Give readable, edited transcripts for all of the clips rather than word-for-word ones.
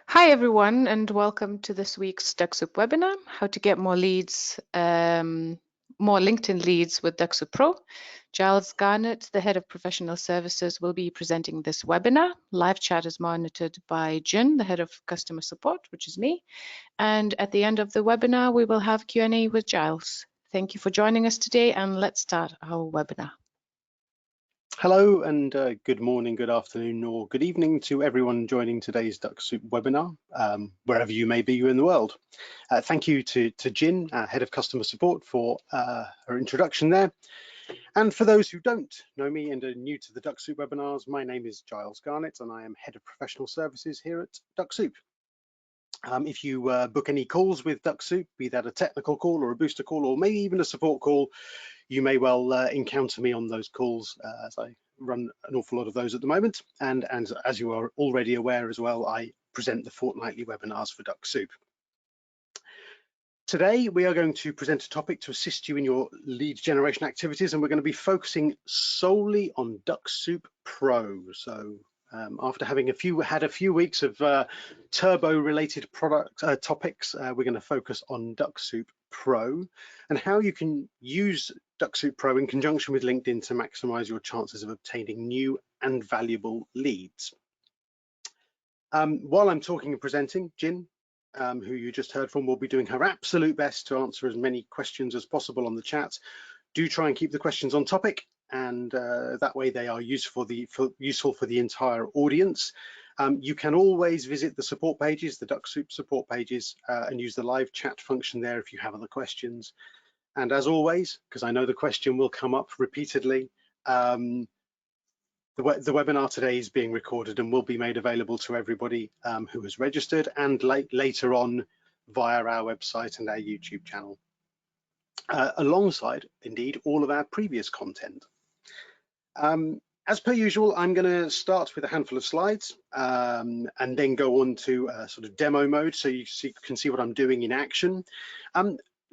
Hi everyone, and welcome to this week's Dux Soup webinar, how to get more leads, more LinkedIn leads with Dux Soup Pro. Giles Garnett, the head of professional services, will be presenting this webinar. Live chat is monitored by Jin, the head of customer support, which is me. And at the end of the webinar, we will have Q&A with Giles. Thank you for joining us today, and let's start our webinar. Hello and good morning, good afternoon, or good evening to everyone joining today's Dux Soup webinar, wherever you may be in the world. Thank you to Jin, Head of Customer Support, for her introduction there. And for those who don't know me and are new to the Dux Soup webinars, my name is Giles Garnett and I am Head of Professional Services here at Dux Soup. If you book any calls with Dux Soup, be that a technical call or a booster call or maybe even a support call, you may well encounter me on those calls as I run an awful lot of those at the moment. And as you are already aware as well, I present the fortnightly webinars for Dux Soup. Today, we are going to present a topic to assist you in your lead generation activities, and we're going to be focusing solely on Dux Soup Pro. So after having had a few weeks of turbo-related product topics, we're going to focus on Dux Soup Pro and how you can use Dux Soup Pro in conjunction with LinkedIn to maximize your chances of obtaining new and valuable leads. While I'm talking and presenting, Jin, who you just heard from, will be doing her absolute best to answer as many questions as possible on the chat. Do try and keep the questions on topic, and that way they are useful for the entire audience. You can always visit the support pages, the Dux Soup support pages, and use the live chat function there if you have other questions. And as always, because I know the question will come up repeatedly, the webinar today is being recorded and will be made available to everybody who has registered, and later on via our website and our YouTube channel, alongside indeed all of our previous content. As per usual, I'm going to start with a handful of slides and then go on to sort of demo mode so you can see what I'm doing in action.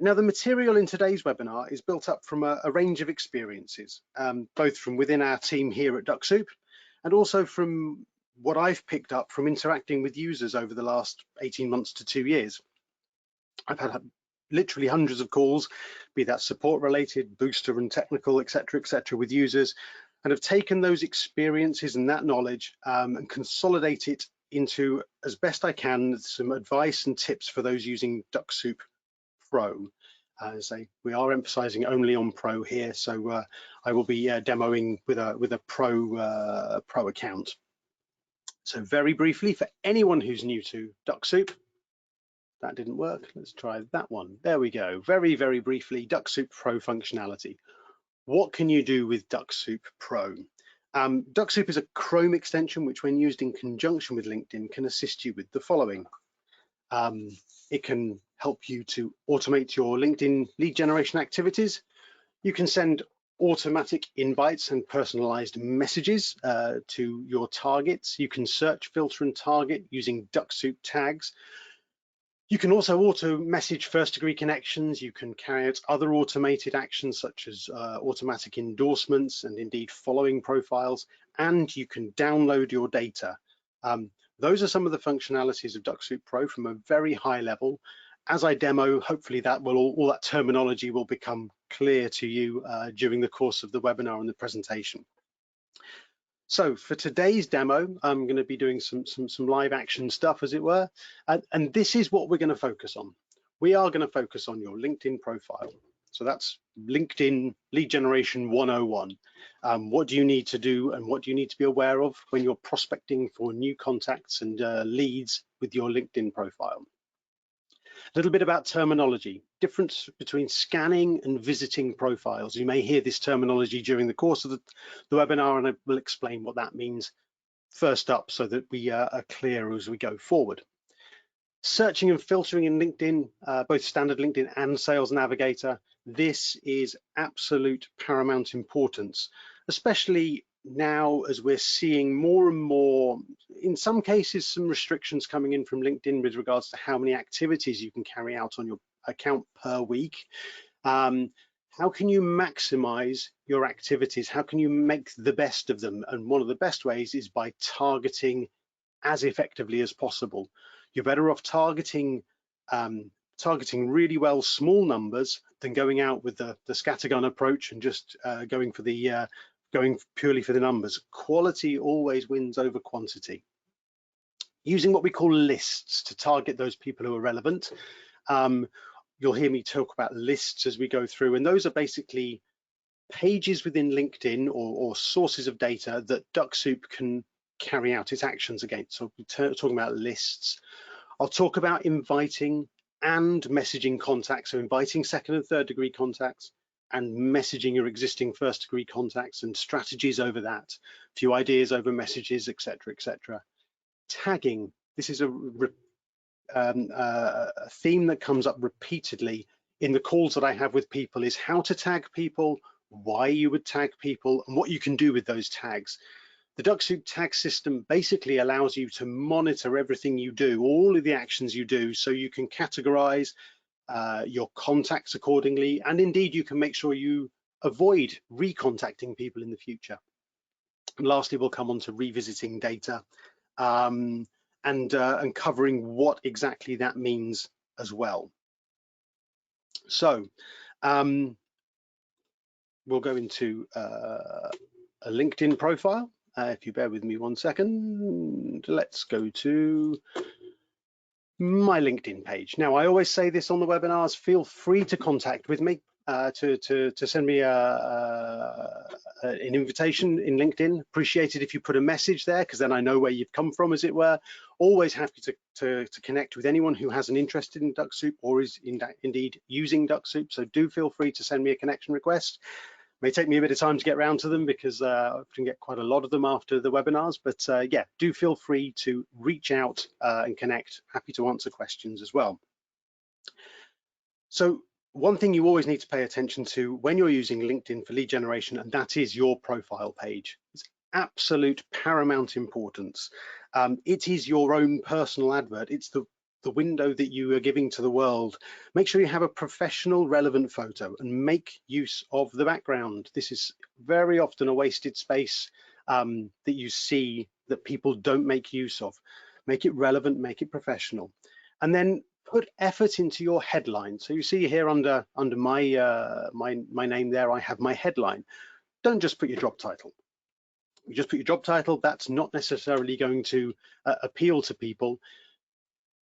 Now, the material in today's webinar is built up from a range of experiences, both from within our team here at Dux Soup and also from what I've picked up from interacting with users over the last 18 months to 2 years. I've had literally hundreds of calls, be that support related, booster and technical, etc., with users, and have taken those experiences and that knowledge and consolidate it into, as best I can, some advice and tips for those using Dux Soup Pro. As we are emphasizing only on Pro here, so I will be demoing with a Pro account. So very briefly, for anyone who's new to Dux Soup, that didn't work. Let's try that one. There we go. Very, very briefly, Dux Soup Pro functionality. What can you do with Dux Soup Pro? Dux Soup is a Chrome extension which, when used in conjunction with LinkedIn, can assist you with the following. It can help you to automate your LinkedIn lead generation activities. You can send automatic invites and personalized messages to your targets. You can search, filter, and target using Dux Soup tags. You can also auto message first degree connections. You can carry out other automated actions such as automatic endorsements and indeed following profiles, and you can download your data. Those are some of the functionalities of Dux Soup Pro from a very high level. As I demo, hopefully that will all that terminology will become clear to you during the course of the webinar and the presentation. So for today's demo, I'm going to be doing some live action stuff, as it were, and this is what we're going to focus on. We are going to focus on your LinkedIn profile. So that's LinkedIn Lead Generation 101. What do you need to do and what do you need to be aware of when you're prospecting for new contacts and leads with your LinkedIn profile? A little bit about terminology, difference between scanning and visiting profiles. You may hear this terminology during the course of the webinar, and I will explain what that means first up so that we are clear as we go forward. Searching and filtering in LinkedIn, both standard LinkedIn and Sales Navigator, this is absolute paramount importance, especially now as we're seeing more and more, in some cases, some restrictions coming in from LinkedIn with regards to how many activities you can carry out on your account per week. How can you maximize your activities? How can you make the best of them? And one of the best ways is by targeting as effectively as possible. You're better off targeting really well small numbers than going out with the scattergun approach and just going purely for the numbers. Quality always wins over quantity. Using what we call lists to target those people who are relevant. You'll hear me talk about lists as we go through, and those are basically pages within LinkedIn or sources of data that Dux Soup can carry out its actions against. So we're talking about lists. I'll talk about inviting and messaging contacts, so inviting second and third degree contacts and messaging your existing first degree contacts and strategies over that, a few ideas over messages, etc., etc. Tagging, this is a theme that comes up repeatedly in the calls that I have with people, is how to tag people, why you would tag people, and what you can do with those tags. The Dux Soup tag system basically allows you to monitor everything you do, all of the actions you do, so you can categorize your contacts accordingly, and indeed you can make sure you avoid recontacting people in the future. And lastly, we'll come on to revisiting data and covering what exactly that means as well. So we'll go into a LinkedIn profile. If you bear with me 1 second, let's go to my LinkedIn page. Now, I always say this on the webinars, feel free to contact with me, to send me an invitation in LinkedIn. Appreciate it if you put a message there, because then I know where you've come from, as it were. Always happy to connect with anyone who has an interest in Dux Soup or is indeed using Dux Soup. So do feel free to send me a connection request. May take me a bit of time to get around to them, because I often get quite a lot of them after the webinars, but yeah, do feel free to reach out and connect. Happy to answer questions as well. So one thing you always need to pay attention to when you're using LinkedIn for lead generation, and that is your profile page. It's absolute paramount importance. It is your own personal advert. It's the window that you are giving to the world. Make sure you have a professional, relevant photo and make use of the background. This is very often a wasted space that you see that people don't make use of. Make it relevant, make it professional, and then put effort into your headline. So you see here under my my name there, I have my headline. Don't just put your job title. You just put your job title, that's not necessarily going to appeal to people.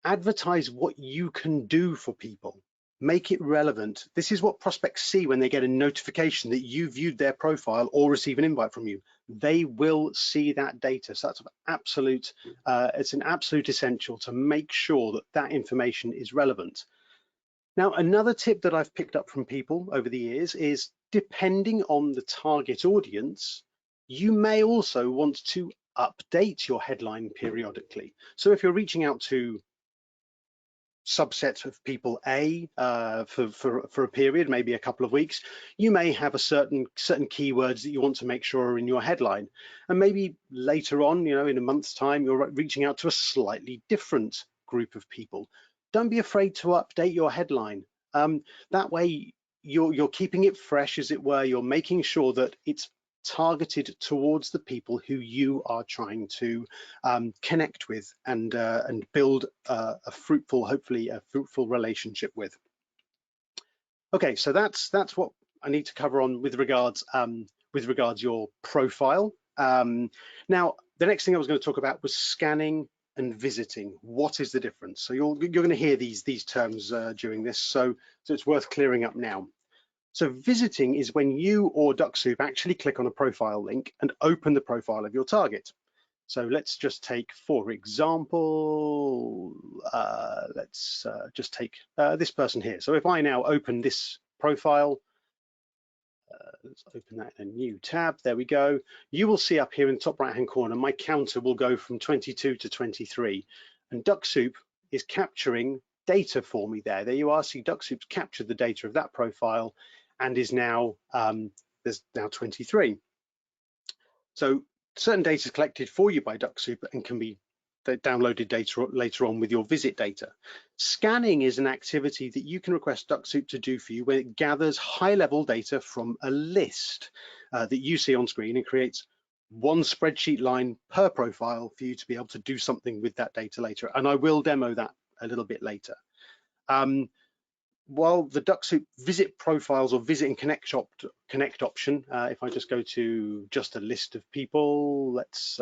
Advertise what you can do for people. Make it relevant. This is what prospects see when they get a notification that you viewed their profile or receive an invite from you. They will see that data. So that's absolute, it's an absolute essential to make sure that that information is relevant. Now, another tip that I've picked up from people over the years is, depending on the target audience, you may also want to update your headline periodically. So if you're reaching out to subset of people A for a period, maybe a couple of weeks, you may have a certain keywords that you want to make sure are in your headline, and maybe later on, you know, in a month's time, you're reaching out to a slightly different group of people. Don't be afraid to update your headline. That way you're keeping it fresh, as it were. You're making sure that it's targeted towards the people who you are trying to connect with and build a fruitful, hopefully a fruitful relationship with. Okay, so that's what I need to cover on with regards your profile. Now, the next thing I was going to talk about was scanning and visiting. What is the difference? So you're going to hear these terms during this, so it's worth clearing up now. So visiting is when you or Dux Soup actually click on a profile link and open the profile of your target. So let's just take, for example, let's just take this person here. So if I now open this profile, let's open that in a new tab, there we go. You will see up here in the top right-hand corner, my counter will go from 22 to 23. And Dux Soup is capturing data for me there. There you are, see Dux Soup's captured the data of that profile and is now, there's now 23. So certain data is collected for you by Dux Soup and can be downloaded data later on with your visit data. Scanning is an activity that you can request Dux Soup to do for you, when it gathers high-level data from a list that you see on screen and creates one spreadsheet line per profile for you to be able to do something with that data later. And I will demo that a little bit later. While the Dux Soup visit profiles or visit and connect option, if I just go to just a list of people, let's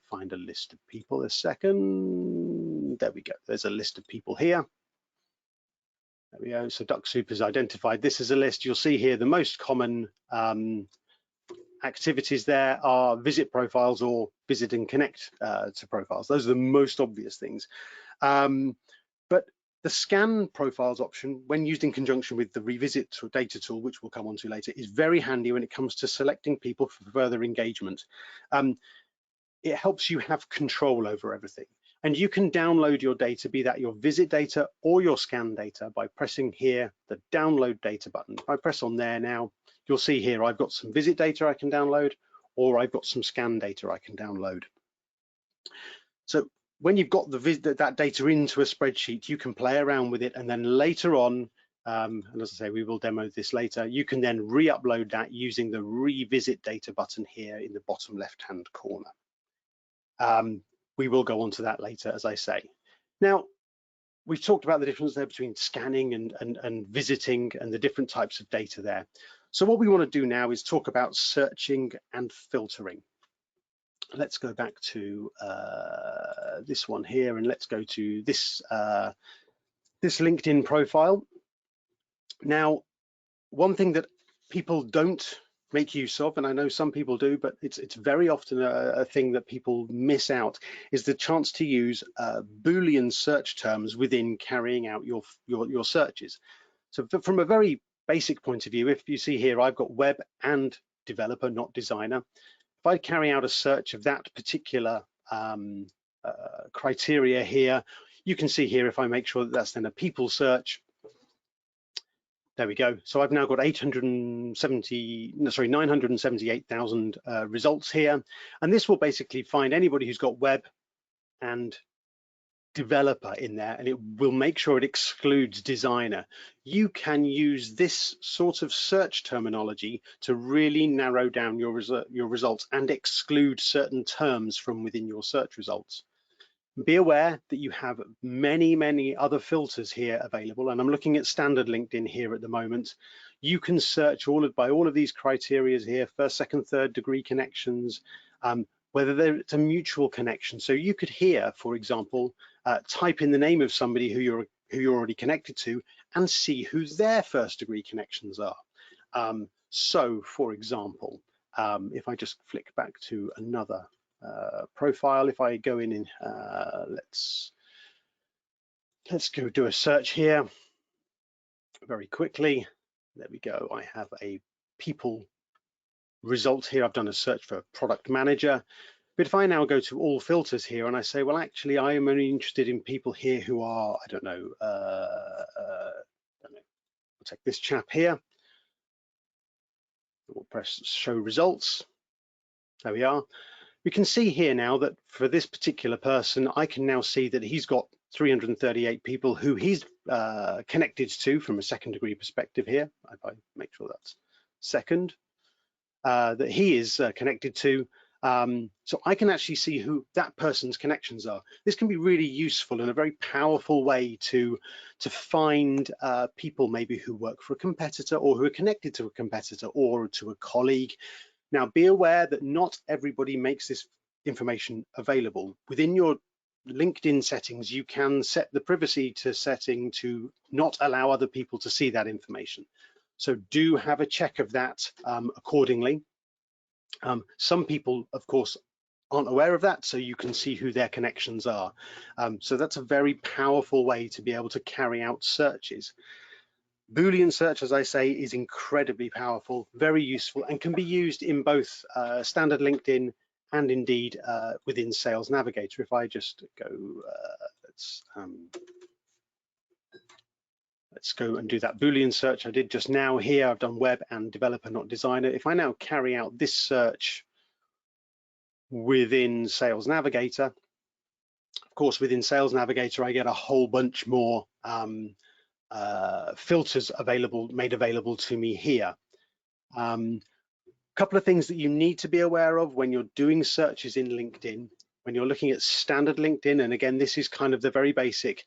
find a list of people a second. There we go. There's a list of people here. There we go. So Dux Soup has identified this as a list. You'll see here the most common activities there are visit profiles or visit and connect to profiles. Those are the most obvious things. But the scan profiles option, when used in conjunction with the revisit data tool, which we'll come on to later, is very handy when it comes to selecting people for further engagement. It helps you have control over everything. And you can download your data, be that your visit data or your scan data, by pressing here the download data button. If I press on there now, you'll see here I've got some visit data I can download, or I've got some scan data I can download. So when you've got that data into a spreadsheet, you can play around with it, and then later on, and as I say, we will demo this later, you can then re-upload that using the revisit data button here in the bottom left-hand corner. We will go on to that later, as I say. Now, we've talked about the difference there between scanning and visiting and the different types of data there. So what we want to do now is talk about searching and filtering. Let's go back to this one here, and let's go to this this LinkedIn profile. Now, one thing that people don't make use of, and I know some people do, but it's very often a thing that people miss out, is the chance to use Boolean search terms within carrying out your searches. So from a very basic point of view, if you see here, I've got web and developer, not designer. If I carry out a search of that particular criteria here, you can see here, if I make sure that that's then a people search, there we go. So I've now got 978,000 results here. And this will basically find anybody who's got web and developer in there, and it will make sure it excludes designer. You can use this sort of search terminology to really narrow down your results and exclude certain terms from within your search results. Be aware that you have many other filters here available, and I'm looking at standard LinkedIn here at the moment. You can search by all of these criteria here: first, second, third degree connections, whether it's a mutual connection. So you could here, for example, type in the name of somebody who you're already connected to and see who their first degree connections are. So for example, if I just flick back to another profile, if I go in, let's go do a search here very quickly. There we go. I have a people result here. I've done a search for a product manager. But if I now go to all filters here and I say, well, actually, I am only interested in people here who are, I don't know, we'll take this chap here. We'll press show results. There we are. We can see here now that for this particular person, I can now see that he's got 338 people who he's connected to from a second degree perspective here. If I make sure that's second, that he is connected to. So I can actually see who that person's connections are. This can be really useful and a very powerful way to find people maybe who work for a competitor or who are connected to a competitor or to a colleague. Now, be aware that not everybody makes this information available. Within your LinkedIn settings, you can set the privacy setting to not allow other people to see that information. So do have a check of that accordingly. Some people, of course, aren't aware of that, so you can see who their connections are. So that's a very powerful way to be able to carry out searches. Boolean search, as I say, is incredibly powerful, very useful, and can be used in both standard LinkedIn and indeed within Sales Navigator. If I just go, let's go and do that Boolean search I did just now here. I've done web and developer, not designer. If I now carry out this search within Sales Navigator, of course, within Sales Navigator, I get a whole bunch more filters made available to me here. couple of things that you need to be aware of when you're doing searches in LinkedIn, when you're looking at standard LinkedIn, and again, this is kind of the very basic,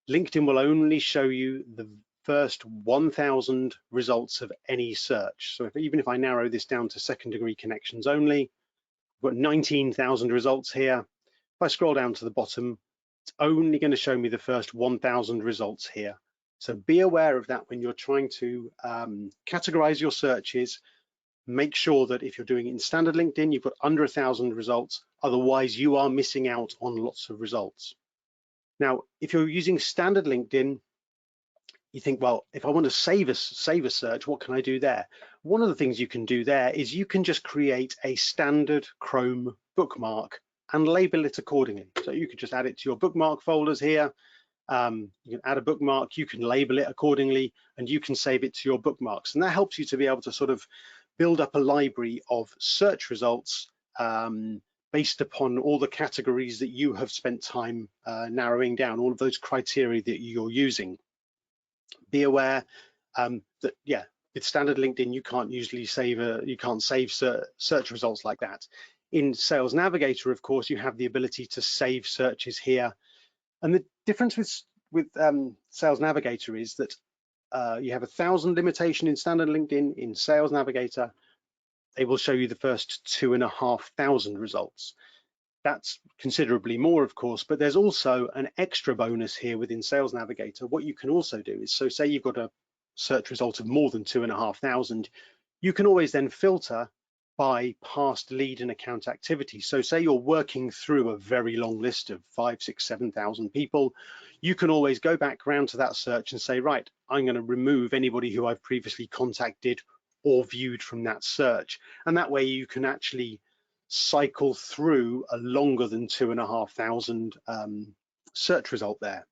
LinkedIn will only show you the first 1,000 results of any search. So even if I narrow this down to second degree connections only, I've got 19,000 results here. If I scroll down to the bottom, it's only going to show me the first 1,000 results here. So be aware of that when you're trying to categorize your searches. Make sure that if you're doing it in standard LinkedIn, you've got under 1,000 results. Otherwise, you are missing out on lots of results. Now, if you're using standard LinkedIn, you think, well, if I want to save a search, what can I do there? One of the things you can do there is you can just create a standard Chrome bookmark and label it accordingly. So you could just add it to your bookmark folders here. You can add a bookmark, you can label it accordingly, and you can save it to your bookmarks. And that helps you to be able to sort of build up a library of search results based upon all the categories that you have spent time narrowing down, all of those criteria that you're using. Be aware that, yeah, with standard LinkedIn, you can't usually save search results like that. In Sales Navigator, of course, you have the ability to save searches here. And the difference with Sales Navigator is that you have 1,000 limitation in standard LinkedIn. In Sales Navigator, they will show you the first 2,500 results. That's considerably more, of course, but there's also an extra bonus here within Sales Navigator. What you can also do is, so say you've got a search result of more than 2,500, you can always then filter by past lead and account activity. So say you're working through a very long list of 5, 6, 7,000 people, you can always go back around to that search and say, right, I'm going to remove anybody who I've previously contacted or viewed from that search. And that way you can actually cycle through a longer than 2,500 search result there.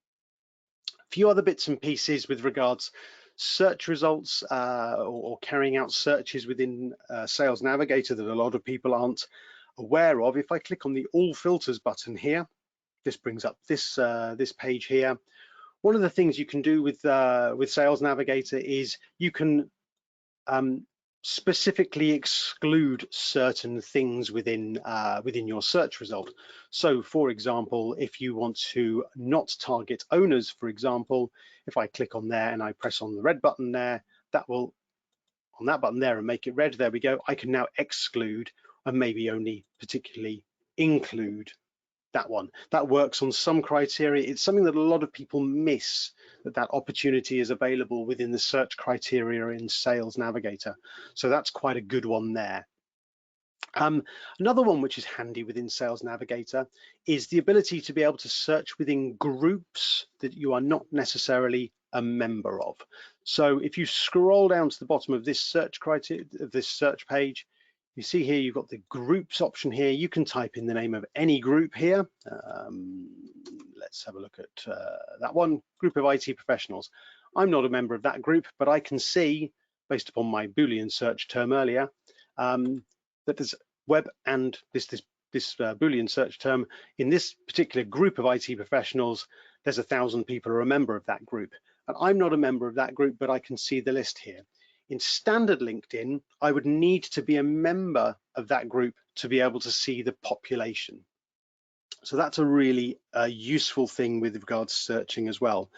A few other bits and pieces with regards search results or carrying out searches within Sales Navigator that a lot of people aren't aware of. If I click on the All Filters button here, this brings up this this page here. One of the things you can do with Sales Navigator is you can specifically exclude certain things within your search result. So for example, if you want to not target owners, for example, if I click on there and I press on the red button there, that will, on that button there, and make it red, there we go, I can now exclude and maybe only particularly include that one. That works on some criteria. It's something that a lot of people miss, that opportunity is available within the search criteria in Sales Navigator. So that's quite a good one there. Another one which is handy within Sales Navigator is the ability to be able to search within groups that you are not necessarily a member of. So if you scroll down to the bottom of this search criteria, of this search page, you see here you've got the groups option here. You can type in the name of any group here. Let's have a look at that one, group of IT professionals. I'm not a member of that group, but I can see, based upon my Boolean search term earlier, that there's web and this Boolean search term. In this particular group of IT professionals, there's 1,000 people who are a member of that group. And I'm not a member of that group, but I can see the list here. In standard LinkedIn, I would need to be a member of that group to be able to see the population. So that's a really useful thing with regards to searching as well.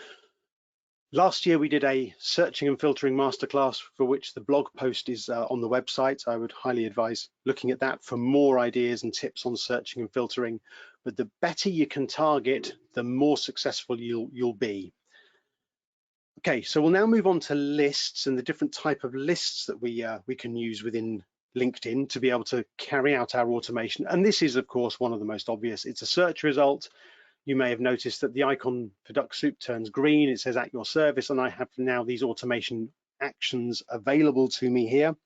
Last year, we did a searching and filtering masterclass for which the blog post is on the website. I would highly advise looking at that for more ideas and tips on searching and filtering. But the better you can target, the more successful you'll be. Okay, so we'll now move on to lists and the different type of lists that we can use within LinkedIn to be able to carry out our automation. And this is, of course, one of the most obvious. It's a search result. You may have noticed that the icon for Dux Soup turns green. It says at your service, and I have now these automation actions available to me here.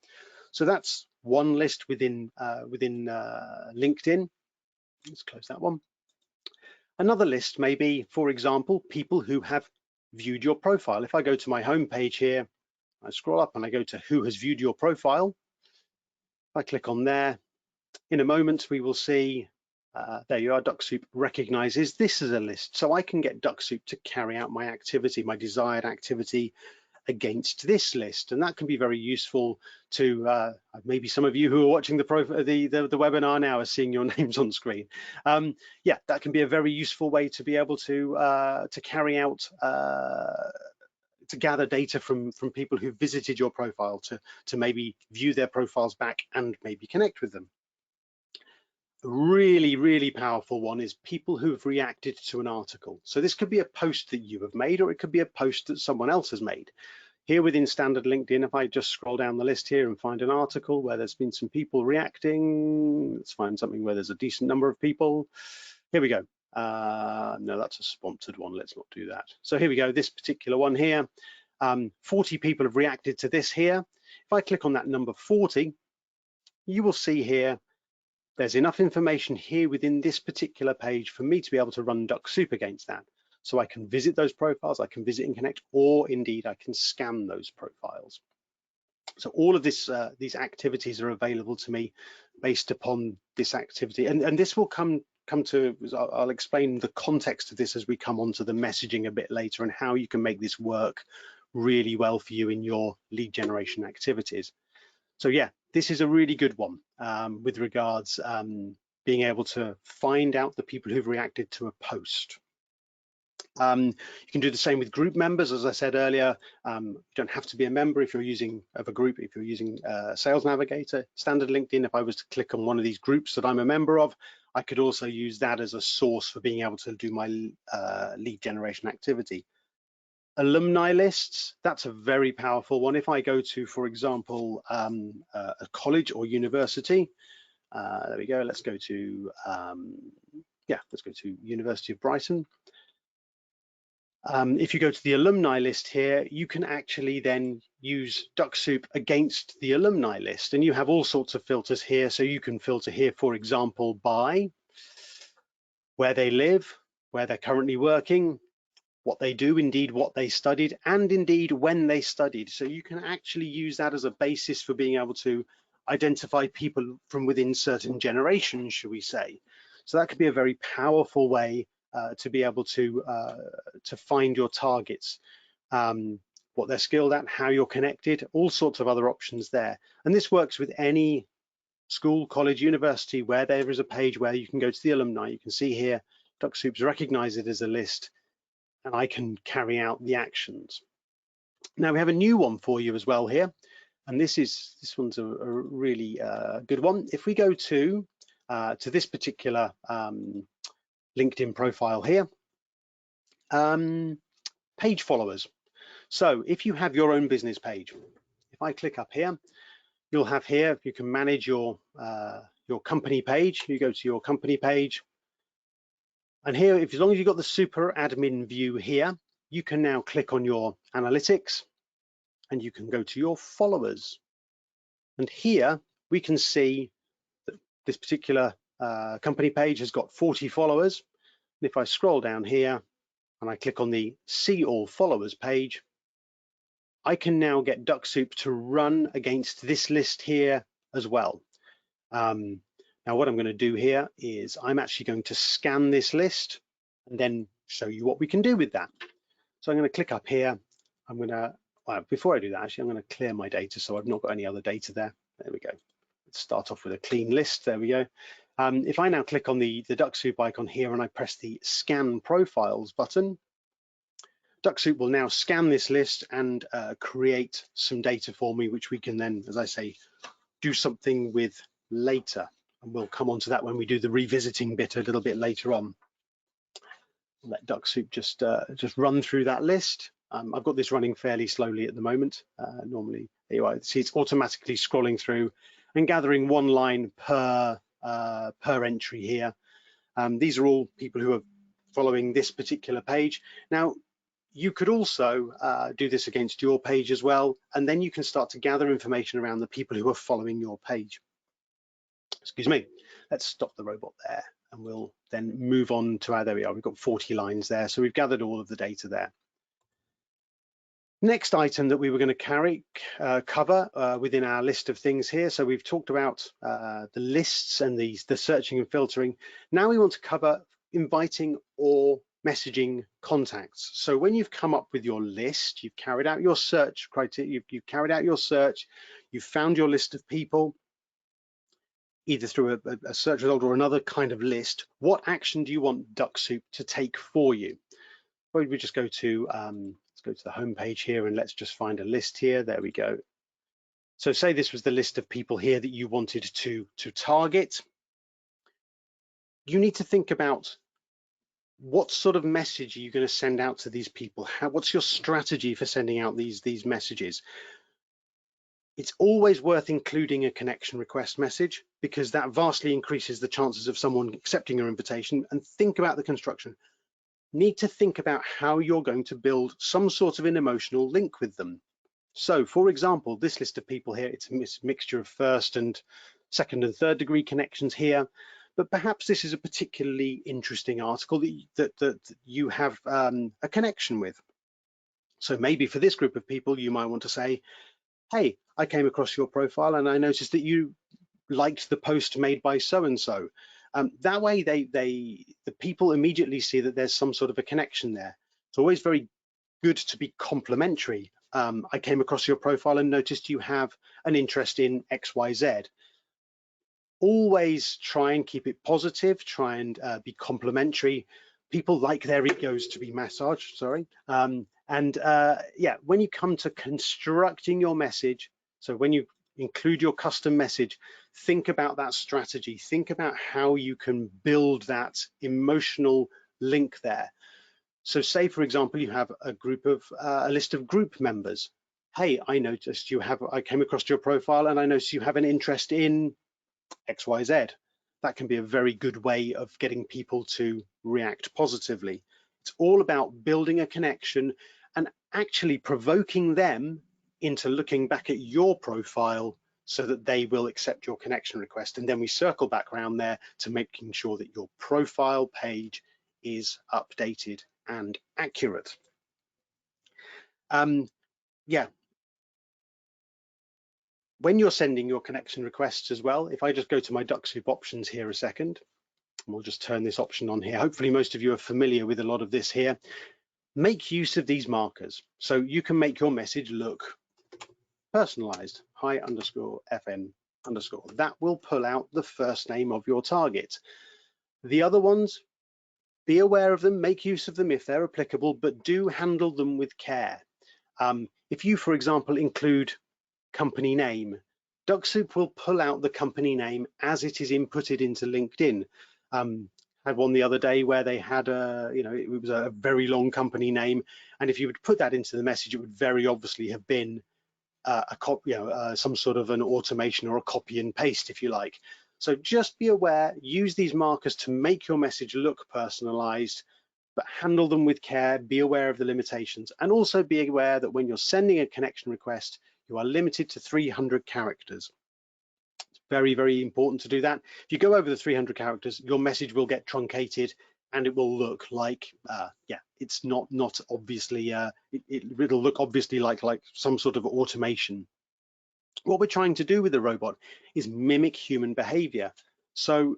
So that's one list within LinkedIn. Let's close that one. Another list may be, for example, people who have viewed your profile. If I go to my home page here, I scroll up and I go to who has viewed your profile. If I click on there, in a moment we will see, there you are, Dux Soup recognizes this as a list. So I can get Dux Soup to carry out my activity, my desired activity, against this list. And that can be very useful to maybe some of you who are watching the webinar now are seeing your names on screen. Yeah, that can be a very useful way to be able to carry out to gather data from people who visited your profile, to maybe view their profiles back and maybe connect with them. A really, really powerful one is people who've reacted to an article. So this could be a post that you have made, or it could be a post that someone else has made. Here within standard LinkedIn, if I just scroll down the list here and find an article where there's been some people reacting, let's find something where there's a decent number of people. Here we go. No, that's a sponsored one. Let's not do that. So here we go. This particular one here, 40 people have reacted to this here. If I click on that number 40, you will see here there's enough information here within this particular page for me to be able to run Dux Soup against that. So I can visit those profiles, I can visit and connect, or indeed I can scan those profiles. So all of this, these activities are available to me based upon this activity, and this will come to, I'll explain the context of this as we come on to the messaging a bit later, and how you can make this work really well for you in your lead generation activities. So yeah, this is a really good one with regards being able to find out the people who've reacted to a post. You can do the same with group members. As I said earlier, you don't have to be a member if you're using of a group. If you're using Sales Navigator, standard LinkedIn, if I was to click on one of these groups that I'm a member of, I could also use that as a source for being able to do my lead generation activity. Alumni lists, that's a very powerful one. If I go to, for example, a college or university, there we go, let's go to, let's go to University of Brighton. If you go to the alumni list here, you can actually then use Dux Soup against the alumni list, and you have all sorts of filters here. So you can filter here, for example, by where they live, where they're currently working, what they do, indeed what they studied, and indeed when they studied. So you can actually use that as a basis for being able to identify people from within certain generations, shall we say. So that could be a very powerful way to be able to find your targets, what they're skilled at, how you're connected, all sorts of other options there. And this works with any school, college, university, where there is a page where you can go to the alumni. You can see here, Dux Soup's recognize it as a list, and I can carry out the actions. Now we have a new one for you as well here, and this one's a really good one. If we go to this particular LinkedIn profile here, page followers. So if you have your own business page, if I click up here, you'll have here, you can manage your company page. You go to your company page, and here, as long as you've got the super admin view here, you can now click on your analytics and you can go to your followers. And here we can see that this particular company page has got 40 followers. And if I scroll down here and I click on the See All Followers page, I can now get Dux Soup to run against this list here as well. Now what I'm going to do here is I'm actually going to scan this list and then show you what we can do with that. So I'm going to click up here. I'm going to, before I do that, actually, I'm going to clear my data so I've not got any other data there. There we go. Let's start off with a clean list. There we go. If I now click on the Dux Soup icon here and I press the Scan Profiles button, Dux Soup will now scan this list and create some data for me, which we can then, as I say, do something with later. And we'll come on to that when we do the revisiting bit a little bit later on. Let Dux Soup just run through that list. I've got this running fairly slowly at the moment. Normally, there you are. See, it's automatically scrolling through and gathering one line per entry here. These are all people who are following this particular page. Now, you could also do this against your page as well, and then you can start to gather information around the people who are following your page. Excuse me. Let's stop the robot there, and we'll then move on to there we are. We've got 40 lines there, so we've gathered all of the data there. Next item that we were going to cover within our list of things here. So we've talked about the lists and the searching and filtering. Now we want to cover inviting or messaging contacts. So when you've come up with your list, you've carried out your search criteria, you've carried out your search, you've found your list of people, either through a search result or another kind of list, what action do you want Dux Soup to take for you? Well, we just go to, let's go to the home page here and let's just find a list here. There we go. So say this was the list of people here that you wanted to target. You need to think about what sort of message are you going to send out to these people? What's your strategy for sending out these messages? It's always worth including a connection request message because that vastly increases the chances of someone accepting your invitation. And think about the construction. Need to think about how you're going to build some sort of an emotional link with them. So for example, this list of people here, it's a mixture of first and second and third degree connections here, but perhaps this is a particularly interesting article that you have a connection with. So maybe for this group of people, you might want to say, hey, I came across your profile and I noticed that you liked the post made by so-and-so. That way the people immediately see that there's some sort of a connection there. It's always very good to be complimentary. I came across your profile and noticed you have an interest in XYZ. Always try and keep it positive, try and be complimentary. People like their egos to be massaged, sorry. Yeah, when you come to constructing your message, so when you include your custom message, think about that strategy, think about how you can build that emotional link there. So say, for example, you have a group of a list of group members. Hey, I noticed I came across your profile and I noticed you have an interest in XYZ. That can be a very good way of getting people to react positively. It's all about building a connection and actually provoking them into looking back at your profile so that they will accept your connection request. And then we circle back around there to making sure that your profile page is updated and accurate. Yeah, when you're sending your connection requests as well, if I just go to my Dux Soup options here a second, and we'll just turn this option on here. Hopefully most of you are familiar with a lot of this here. Make use of these markers. So you can make your message look personalized, hi_FN_. That will pull out the first name of your target. The other ones, be aware of them, make use of them if they're applicable, but do handle them with care. If you, for example, include company name, Dux Soup will pull out the company name as it is inputted into LinkedIn. Had one the other day where they had it was a very long company name, and if you would put that into the message, it would very obviously have been a copy, some sort of an automation or a copy and paste, if you like. So just be aware, use these markers to make your message look personalized, but handle them with care, be aware of the limitations, and also be aware that when you're sending a connection request, you are limited to 300 characters. It's very, very important to do that. If you go over the 300 characters, your message will get truncated and it will look like, yeah, it's not obviously, it'll look obviously like some sort of automation. What we're trying to do with the robot is mimic human behavior. So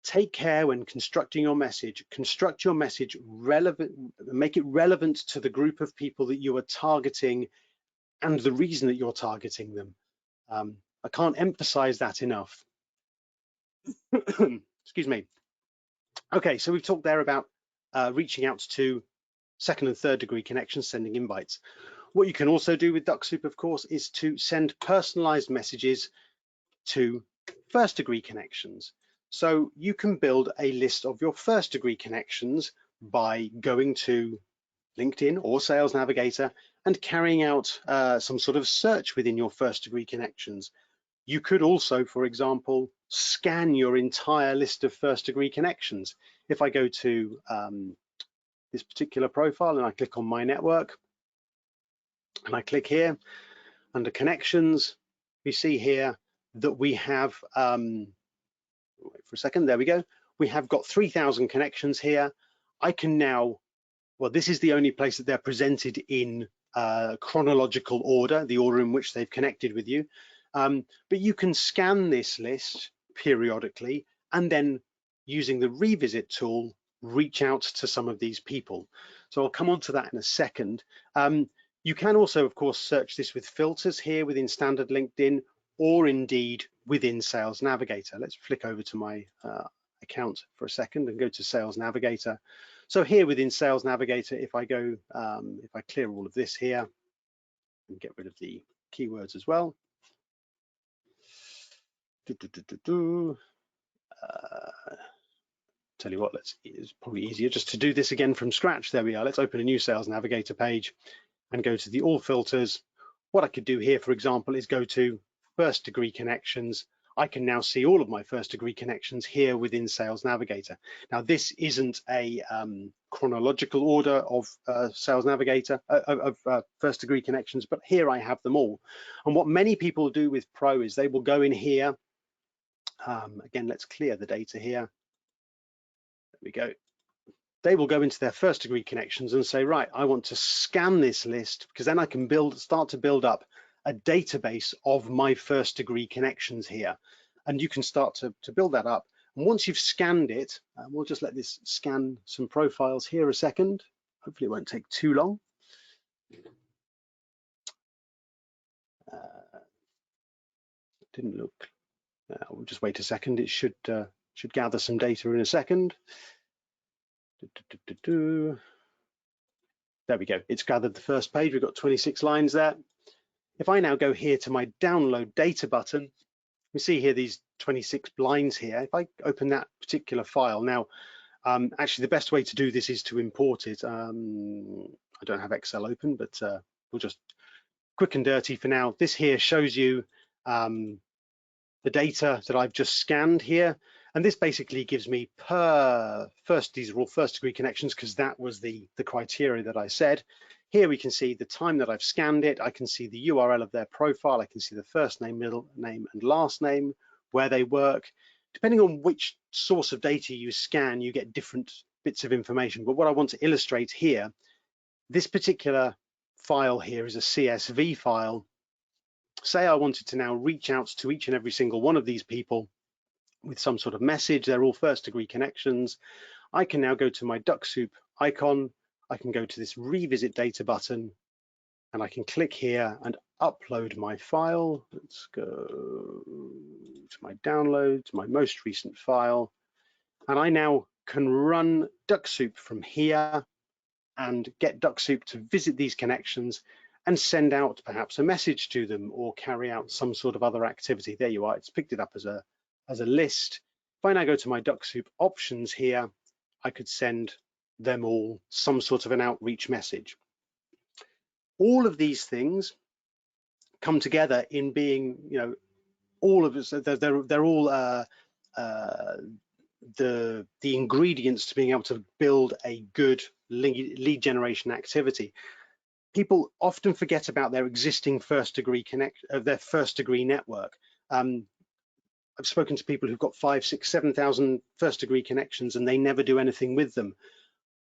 take care when constructing your message. Construct your message relevant, make it relevant to the group of people that you are targeting and the reason that you're targeting them. I can't emphasize that enough. Excuse me. Okay, so we've talked there about reaching out to second and third degree connections, sending invites. What you can also do with Dux Soup, of course, is to send personalized messages to first degree connections. So you can build a list of your first degree connections by going to LinkedIn or Sales Navigator and carrying out some sort of search within your first degree connections. You could also, for example, scan your entire list of first degree connections. If I go to this particular profile and I click on my network and I click here under connections, we see here that we have, wait for a second, there we go. We have got 3,000 connections here. I can now, well, this is the only place that they're presented in chronological order, the order in which they've connected with you. But you can scan this list periodically and then using the revisit tool, reach out to some of these people. So I'll come on to that in a second. You can also, of course, search this with filters here within standard LinkedIn, or indeed within Sales Navigator. Let's flick over to my account for a second and go to Sales Navigator. So here within Sales Navigator, if I go, if I clear all of this here and get rid of the keywords as well. Tell you what, it's probably easier just to do this again from scratch. There we are. Let's open a new Sales Navigator page and go to the all filters. What I could do here, for example, is go to first degree connections. I can now see all of my first degree connections here within Sales Navigator. Now, this isn't a chronological order of Sales Navigator, of first degree connections, but here I have them all. And what many people do with Pro is they will go in here. Again, let's clear the data here. There we go. They will go into their first degree connections and say, right, I want to scan this list, because then I can start to build up a database of my first degree connections here. And you can start to build that up. And once you've scanned it, we'll just let this scan some profiles here a second. Hopefully it won't take too long. Didn't look, we'll just wait a second. It should gather some data in a second. There we go. It's gathered the first page. We've got 26 lines there. If I now go here to my download data button, we see here these 26 lines here. If I open that particular file now, actually the best way to do this is to import it. I don't have Excel open, but we'll just quick and dirty for now. This here shows you the data that I've just scanned here. And this basically gives me these are all first degree connections, because that was the criteria that I said. Here we can see the time that I've scanned it. I can see the URL of their profile. I can see the first name, middle name, and last name, where they work. Depending on which source of data you scan, you get different bits of information. But what I want to illustrate here, this particular file here is a CSV file. Say I wanted to now reach out to each and every single one of these people with some sort of message. They're all first degree connections. I can now go to my Dux Soup icon. I can go to this revisit data button, and I can click here and upload my file. Let's go to my downloads, my most recent file. And I now can run Dux Soup from here and get Dux Soup to visit these connections and send out perhaps a message to them or carry out some sort of other activity. There you are. It's picked it up as a list. If I now go to my Dux Soup options here, I could send them all some sort of an outreach message. All of these things come together in being, all of us, they're all the ingredients to being able to build a good lead generation activity. People often forget about their existing first degree network. I've spoken to people who've got 5, 6, 7,000 first degree connections and they never do anything with them.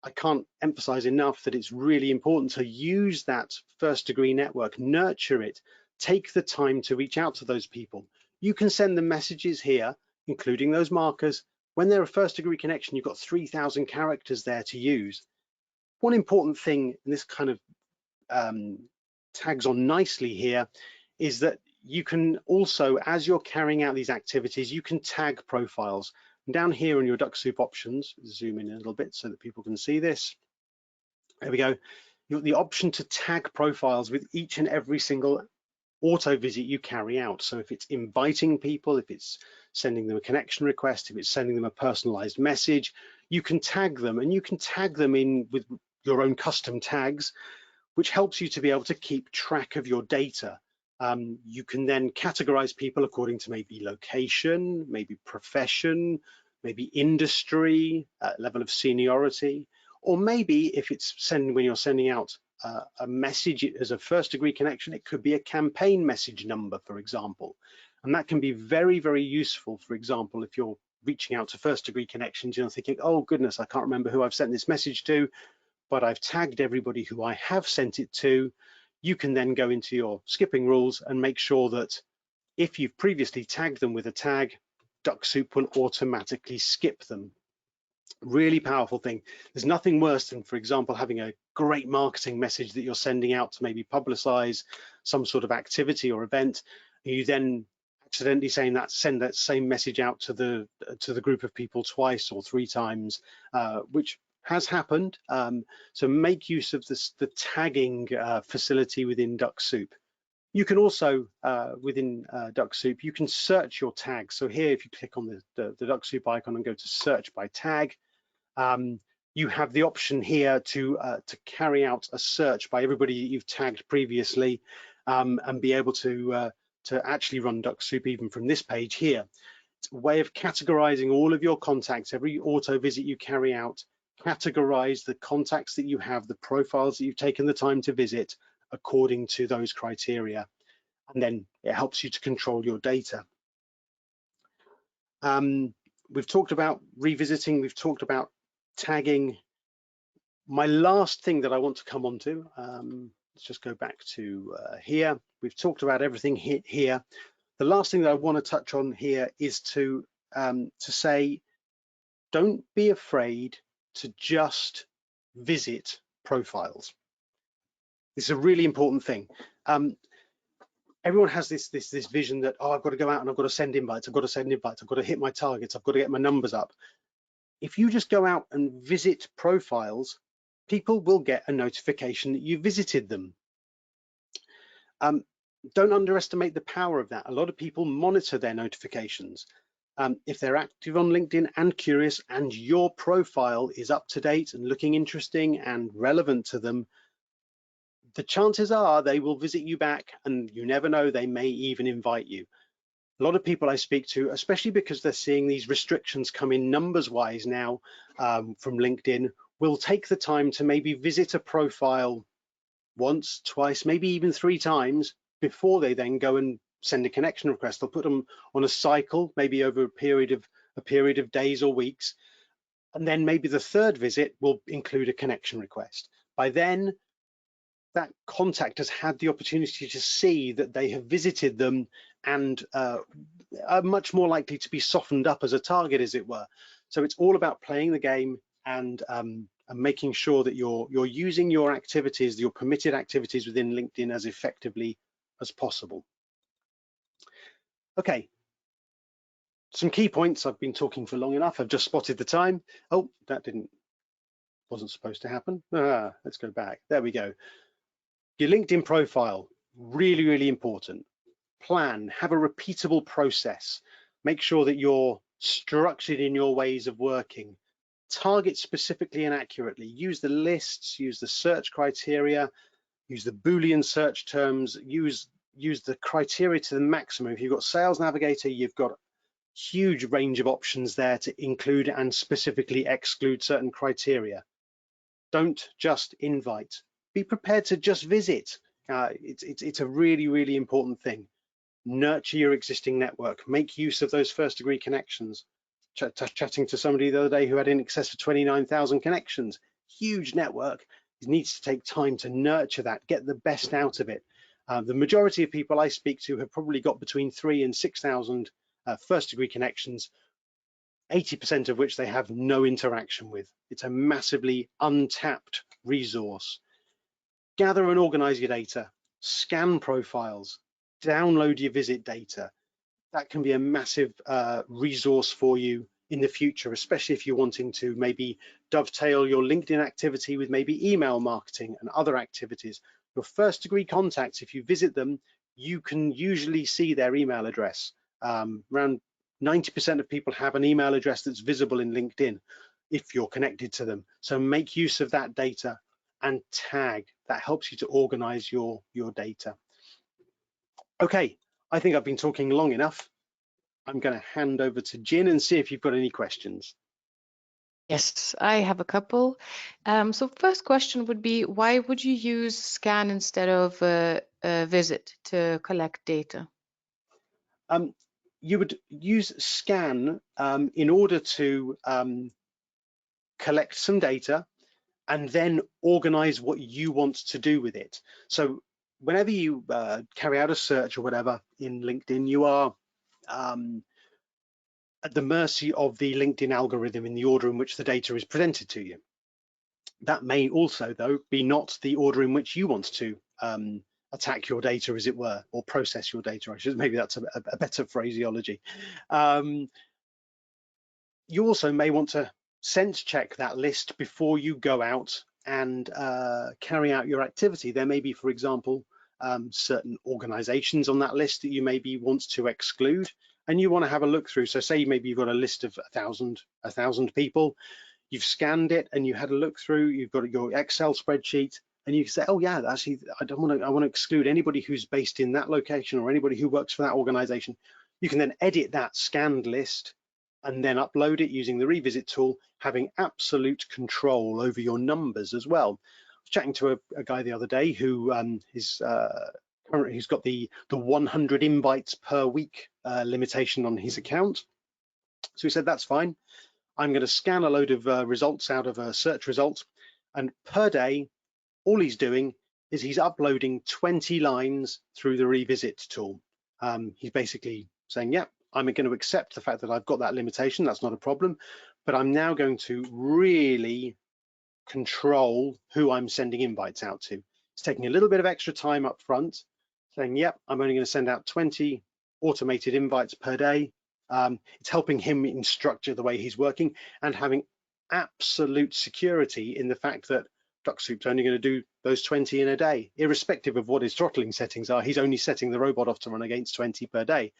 I can't emphasize enough that it's really important to use that first degree network, nurture it, take the time to reach out to those people. You can send them messages here, including those markers. When they're a first degree connection, you've got 3,000 characters there to use. One important thing, and this kind of tags on nicely here, is that you can also, as you're carrying out these activities, you can tag profiles. And down here in your Dux Soup options, zoom in a little bit so that people can see this. There we go. You've got the option to tag profiles with each and every single auto visit you carry out. So if it's inviting people, if it's sending them a connection request, if it's sending them a personalized message, you can tag them, and you can tag them in with your own custom tags, which helps you to be able to keep track of your data. You can then categorize people according to maybe location, maybe profession, maybe industry, level of seniority, or maybe if it's when you're sending out a message as a first degree connection, it could be a campaign message number, for example. And that can be very, very useful. For example, if you're reaching out to first degree connections, you're thinking, oh goodness, I can't remember who I've sent this message to, but I've tagged everybody who I have sent it to. You can then go into your skipping rules and make sure that if you've previously tagged them with a tag, Dux Soup will automatically skip them. Really powerful thing. There's nothing worse than, for example, having a great marketing message that you're sending out to maybe publicize some sort of activity or event, and you then accidentally send that same message out to the group of people twice or 3 times, which has happened. So make use of the tagging facility within Dux Soup. You can also, within Dux Soup, you can search your tags. So here, if you click on the Dux Soup icon and go to search by tag, you have the option here to carry out a search by everybody that you've tagged previously, and be able to actually run Dux Soup even from this page here. It's a way of categorizing all of your contacts. Every auto visit you carry out, categorize the contacts that you have, the profiles that you've taken the time to visit according to those criteria, and then it helps you to control your data. We've talked about revisiting, we've talked about tagging. My last thing that I want to come on to, let's just go back to here. We've talked about everything here. The last thing that I want to touch on here is to say, don't be afraid to just visit profiles. This is a really important thing. Everyone has this vision that, oh, I've got to go out and I've got to send invites, I've got to send invites, I've got to hit my targets, I've got to get my numbers up. If you just go out and visit profiles, people will get a notification that you visited them. Don't underestimate the power of that. A lot of people monitor their notifications. If they're active on LinkedIn and curious, and your profile is up to date and looking interesting and relevant to them, the chances are they will visit you back, and you never know, they may even invite you. A lot of people I speak to, especially because they're seeing these restrictions come in numbers wise now from LinkedIn, will take the time to maybe visit a profile once, twice, maybe even 3 times before they then go and send a connection request. They'll put them on a cycle, maybe over a period of days or weeks, and then maybe the 3rd visit will include a connection request. By then, that contact has had the opportunity to see that they have visited them and are much more likely to be softened up as a target, as it were. So it's all about playing the game and making sure that you're using your activities, your permitted activities within LinkedIn as effectively as possible. Okay, some key points. I've been talking for long enough. I've just spotted the time. Oh, that wasn't supposed to happen. Let's go back. There we go. Your LinkedIn profile, really, really important. Plan, have a repeatable process. Make sure that you're structured in your ways of working. Target specifically and accurately. Use the lists, use the search criteria, use the Boolean search terms, use the criteria to the maximum. If you've got Sales Navigator, you've got a huge range of options there to include and specifically exclude certain criteria. Don't just invite. Be prepared to just visit. It's a really, really important thing. Nurture your existing network. Make use of those 1st-degree connections. Chatting to somebody the other day who had in excess of 29,000 connections. Huge network. It needs to take time to nurture that, get the best out of it. The majority of people I speak to have probably got between 3,000 and 6,000 1st-degree connections, 80% of which they have no interaction with. It's a massively untapped resource. Gather and organize your data, scan profiles, download your visit data. That can be a massive resource for you in the future, especially if you're wanting to maybe dovetail your LinkedIn activity with maybe email marketing and other activities. Your 1st-degree contacts, if you visit them, you can usually see their email address. Around 90% of people have an email address that's visible in LinkedIn if you're connected to them. So make use of that data and tag. That helps you to organize your data. Okay, I think I've been talking long enough. I'm going to hand over to Jin and see if you've got any questions. Yes, I have a couple. So first question would be, why would you use scan instead of visit to collect data? You would use scan in order to collect some data and then organize what you want to do with it. So whenever you carry out a search or whatever in LinkedIn, you are at the mercy of the LinkedIn algorithm in the order in which the data is presented to you. That may also, though, be not the order in which you want to attack your data, as it were, or process your data. I should, maybe that's a better phraseology. You also may want to sense check that list before you go out and carry out your activity. There may be, for example, certain organizations on that list that you maybe want to exclude, and you want to have a look through. So say maybe you've got a list of 1,000 people, you've scanned it and you had a look through, you've got your Excel spreadsheet, and you say, oh yeah, actually, I want to exclude anybody who's based in that location or anybody who works for that organization. You can then edit that scanned list and then upload it using the revisit tool, having absolute control over your numbers as well. I was chatting to a guy the other day who is currently, he's got the 100 invites per week limitation on his account. So he said, that's fine. I'm going to scan a load of results out of a search result, and per day, all he's doing is he's uploading 20 lines through the revisit tool. He's basically saying, yeah, I'm going to accept the fact that I've got that limitation, that's not a problem, but I'm now going to really control who I'm sending invites out to. It's taking a little bit of extra time up front, saying, yep, I'm only going to send out 20 automated invites per day. It's helping him in structure the way he's working and having absolute security in the fact that Dux Soup's only going to do those 20 in a day, irrespective of what his throttling settings are. He's only setting the robot off to run against 20 per day.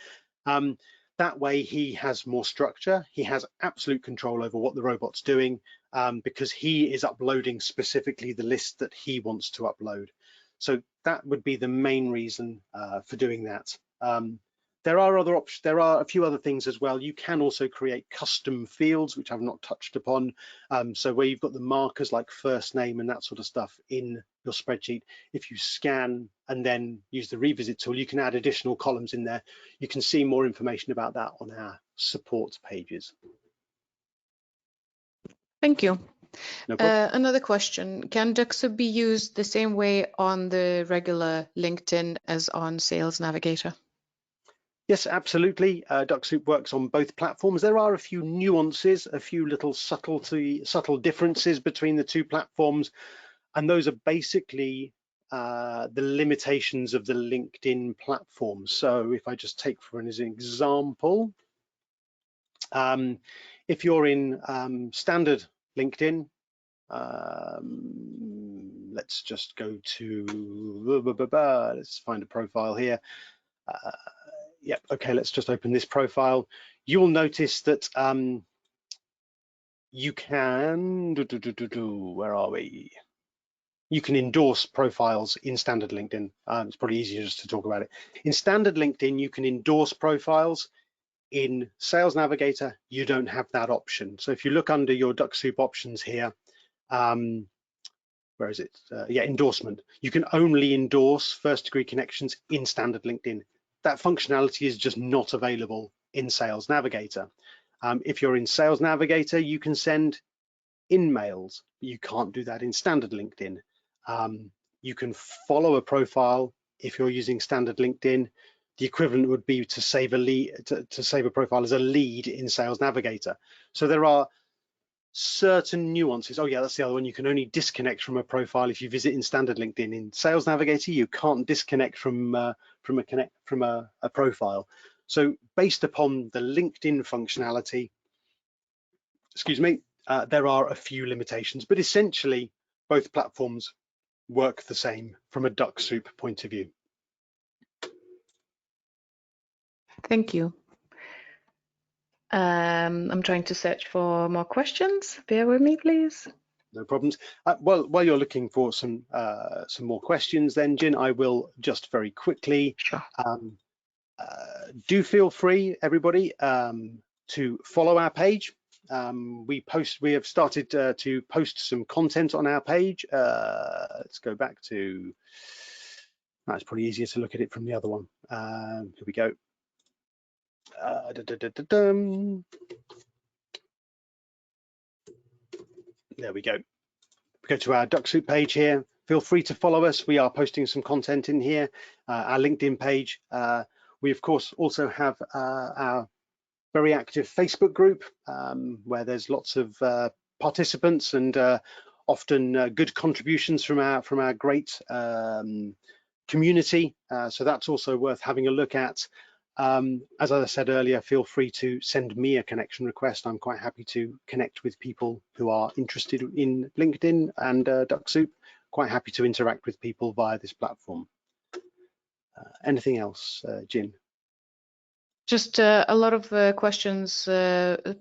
That way he has more structure. He has absolute control over what the robot's doing because he is uploading specifically the list that he wants to upload. So that would be the main reason for doing that. There are other options. There are a few other things as well. You can also create custom fields, which I've not touched upon. So where you've got the markers like first name and that sort of stuff in your spreadsheet, if you scan and then use the revisit tool, you can add additional columns in there. You can see more information about that on our support pages. Thank you. No problem. Another question, can Dux Soup be used the same way on the regular LinkedIn as on Sales Navigator? Yes, absolutely. Dux Soup works on both platforms. There are a few nuances, a few little subtle differences between the two platforms, and those are basically the limitations of the LinkedIn platform. So if I just take for an example, if you're in standard LinkedIn, let's just go to, let's find a profile here. Yep, okay, let's just open this profile. You'll notice that you can, where are we? You can endorse profiles in standard LinkedIn. It's probably easier just to talk about it. In standard LinkedIn, you can endorse profiles. In Sales Navigator, you don't have that option. So if you look under your Dux Soup options here, where is it? Yeah, endorsement. You can only endorse first degree connections in standard LinkedIn. That functionality is just not available in Sales Navigator. If you're in Sales Navigator, you can send in-mails. You can't do that in standard LinkedIn. You can follow a profile if you're using standard LinkedIn. The equivalent would be to save a lead, to save a profile as a lead in Sales Navigator. So there are certain nuances. Oh yeah, that's the other one. You can only disconnect from a profile if you visit in standard LinkedIn. In Sales Navigator, you can't disconnect from a profile. So based upon the LinkedIn functionality, excuse me, there are a few limitations, but essentially both platforms work the same from a Dux Soup point of view. Thank you. I'm trying to search for more questions. Bear with me, please. No problems. Well, while you're looking for some more questions, then Jin, I will just very quickly. Sure. Do feel free, everybody, to follow our page. We have started to post some content on our page. Let's go back to. It's probably easier to look at it from the other one. Here we go. There we go. Go to our Dux Soup page here. Feel free to follow us. We are posting some content in here. Our LinkedIn page. We of course also have our very active Facebook group where there's lots of participants and often good contributions from our great community. So that's also worth having a look at. As I said earlier, feel free to send me a connection request. I'm quite happy to connect with people who are interested in LinkedIn and Dux Soup. Quite happy to interact with people via this platform. Anything else, Jin? Just a lot of questions,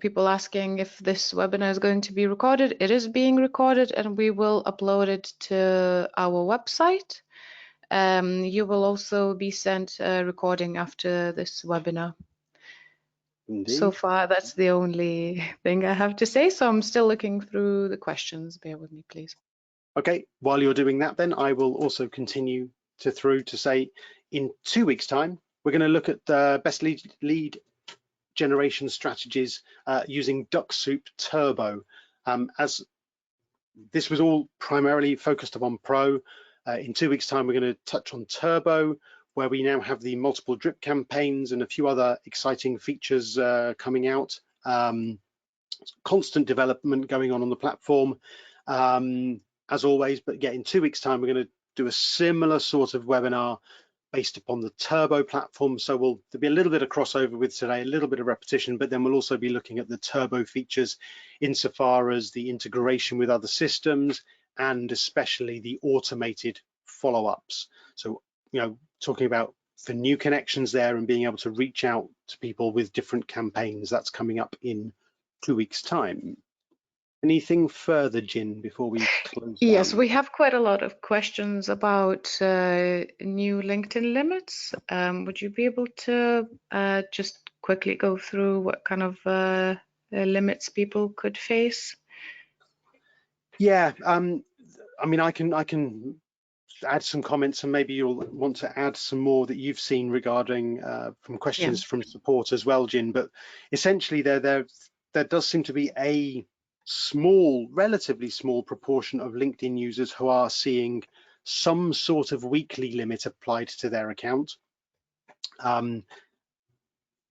people asking if this webinar is going to be recorded. It is being recorded and we will upload it to our website. You will also be sent a recording after this webinar. Indeed. So far, that's the only thing I have to say. So I'm still looking through the questions. Bear with me, please. Okay, while you're doing that, then I will also continue to say in 2 weeks' time, we're going to look at the best lead generation strategies using Dux Soup Turbo. As this was all primarily focused upon Pro, in 2 weeks' time, we're going to touch on Turbo, where we now have the multiple drip campaigns and a few other exciting features coming out. Constant development going on the platform, as always. But yeah, in 2 weeks' time, we're going to do a similar sort of webinar based upon the Turbo platform. So there'll be a little bit of crossover with today, a little bit of repetition, but then we'll also be looking at the Turbo features insofar as the integration with other systems and especially the automated follow-ups. So, you know, talking about for new connections there and being able to reach out to people with different campaigns. That's coming up in 2 weeks' time. Anything further, Jin, before we close down? Yes, we have quite a lot of questions about new LinkedIn limits. Would you be able to just quickly go through what kind of limits people could face? Yeah, I mean, I can add some comments, and maybe you'll want to add some more that you've seen regarding from questions from support as well, Jin. But essentially, there does seem to be a relatively small proportion of LinkedIn users who are seeing some sort of weekly limit applied to their account.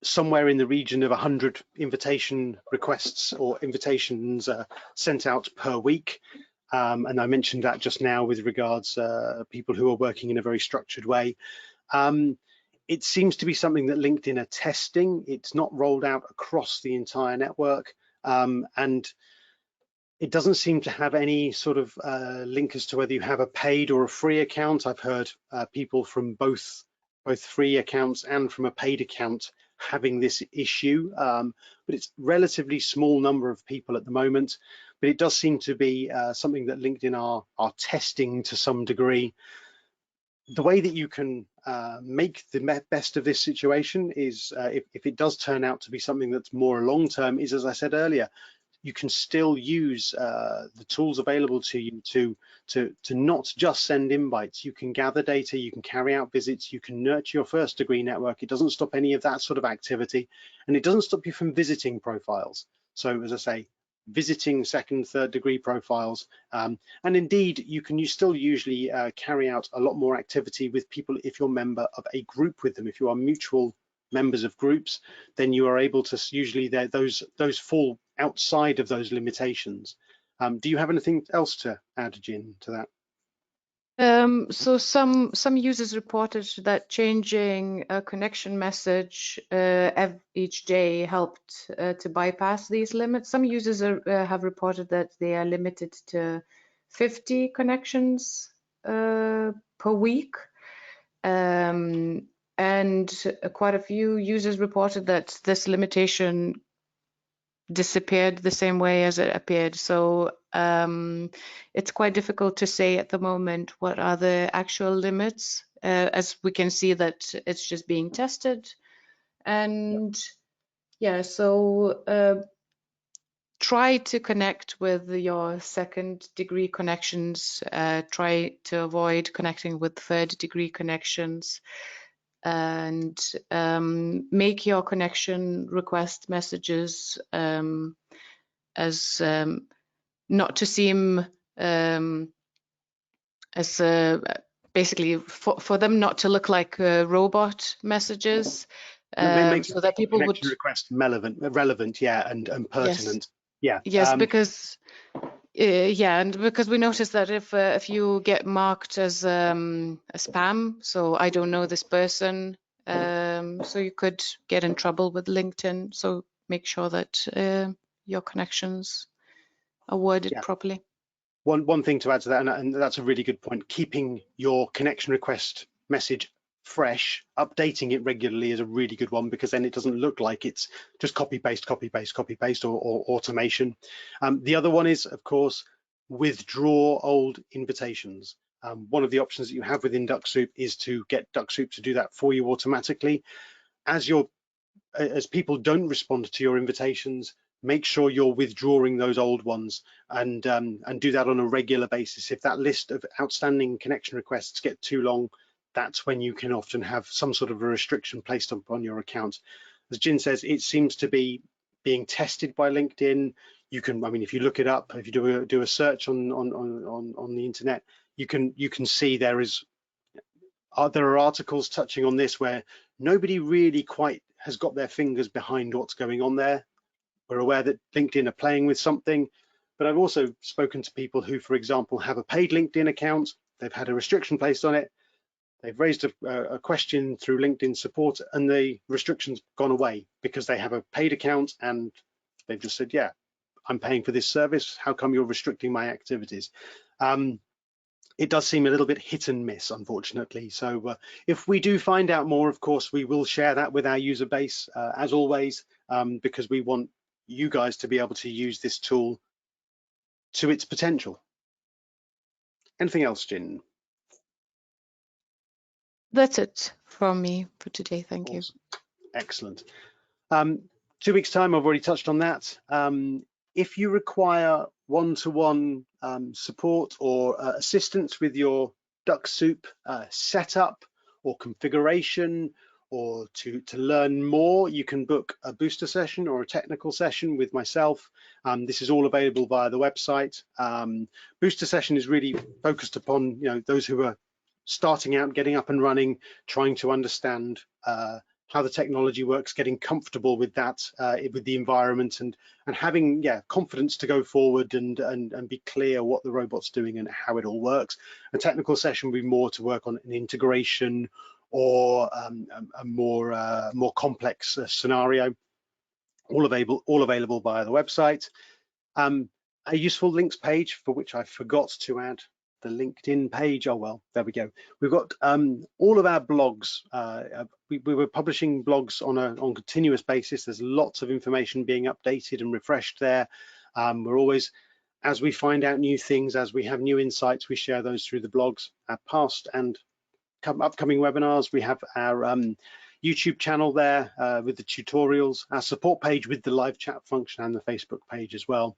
Somewhere in the region of 100 invitation requests or invitations sent out per week. And I mentioned that just now with regards people who are working in a very structured way. It seems to be something that LinkedIn are testing. It's not rolled out across the entire network. And it doesn't seem to have any sort of link as to whether you have a paid or a free account. I've heard people from both free accounts and from a paid account having this issue, but it's relatively small number of people at the moment. But it does seem to be something that LinkedIn are testing to some degree. The way that you can make the best of this situation is if it does turn out to be something that's more long-term, is, as I said earlier, you can still use the tools available to you to not just send invites. You can gather data, you can carry out visits, you can nurture your first degree network. It doesn't stop any of that sort of activity, and it doesn't stop you from visiting profiles. So as I say, visiting second, third degree profiles, and indeed you can still usually carry out a lot more activity with people if you're a member of a group with them. If you are mutual members of groups, then you are able to usually those fall outside of those limitations. Do you have anything else to add, Jin, to that? So some users reported that changing a connection message each day helped to bypass these limits. Some users have reported that they are limited to 50 connections per week. And quite a few users reported that this limitation disappeared the same way as it appeared. So it's quite difficult to say at the moment what are the actual limits, as we can see that it's just being tested. And yeah, so try to connect with your second degree connections, try to avoid connecting with third degree connections, and make your connection request messages as not to seem as basically for them not to look like robot messages. so that people would connection request relevant, yeah, and pertinent. Yes. Yeah. Yes, because yeah, and because we noticed that if you get marked as a spam, so I don't know this person, so you could get in trouble with LinkedIn. So make sure that your connections are worded properly. One thing to add to that, and that's a really good point, keeping your connection request message fresh, updating it regularly is a really good one, because then it doesn't look like it's just copy paste or automation. The other one is, of course, withdraw old invitations. One of the options that you have within Dux Soup is to get Dux Soup to do that for you automatically. As people don't respond to your invitations, make sure you're withdrawing those old ones, and do that on a regular basis. If that list of outstanding connection requests get too long, that's when you can often have some sort of a restriction placed upon your account. As Jin says, it seems to be being tested by LinkedIn. You can, I mean, if you look it up, if you do a search on the internet, you can see there are articles touching on this where nobody really quite has got their fingers behind what's going on there. We're aware that LinkedIn are playing with something, but I've also spoken to people who, for example, have a paid LinkedIn account. They've had a restriction placed on it. They've raised a question through LinkedIn support, and the restriction's gone away because they have a paid account, and they've just said, yeah, I'm paying for this service. How come you're restricting my activities? It does seem a little bit hit and miss, unfortunately. So if we do find out more, of course, we will share that with our user base, as always, because we want you guys to be able to use this tool to its potential. Anything else, Jin? That's it from me for today. Thank you. Excellent. 2 weeks time, I've already touched on that. If you require one-to-one support or assistance with your Dux Soup setup or configuration, or to learn more, you can book a booster session or a technical session with myself. This is all available via the website. Booster session is really focused upon those who are starting out, getting up and running, trying to understand how the technology works, getting comfortable with that, with the environment, and having confidence to go forward and be clear what the robot's doing and how it all works. A technical session will be more to work on an integration or a more complex scenario. All available via the website. A useful links page, for which I forgot to add the LinkedIn page. Oh well, there we go. We've got all of our blogs. We were publishing blogs on a continuous basis. There's lots of information being updated and refreshed there. We're always, as we find out new things, as we have new insights, we share those through the blogs. Our past and upcoming webinars. We have our YouTube channel there with the tutorials, our support page with the live chat function, and the Facebook page as well.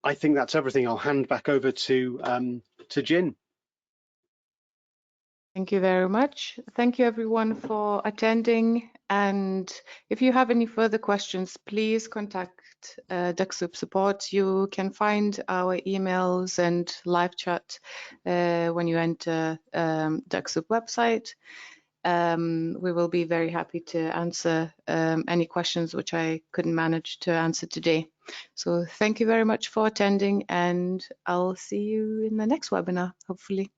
I think that's everything. I'll hand back over to Jin. Thank you very much. Thank you everyone for attending. And if you have any further questions, please contact Dux Soup support. You can find our emails and live chat when you enter Dux Soup website. We will be very happy to answer any questions which I couldn't manage to answer today. So thank you very much for attending, and I'll see you in the next webinar, hopefully.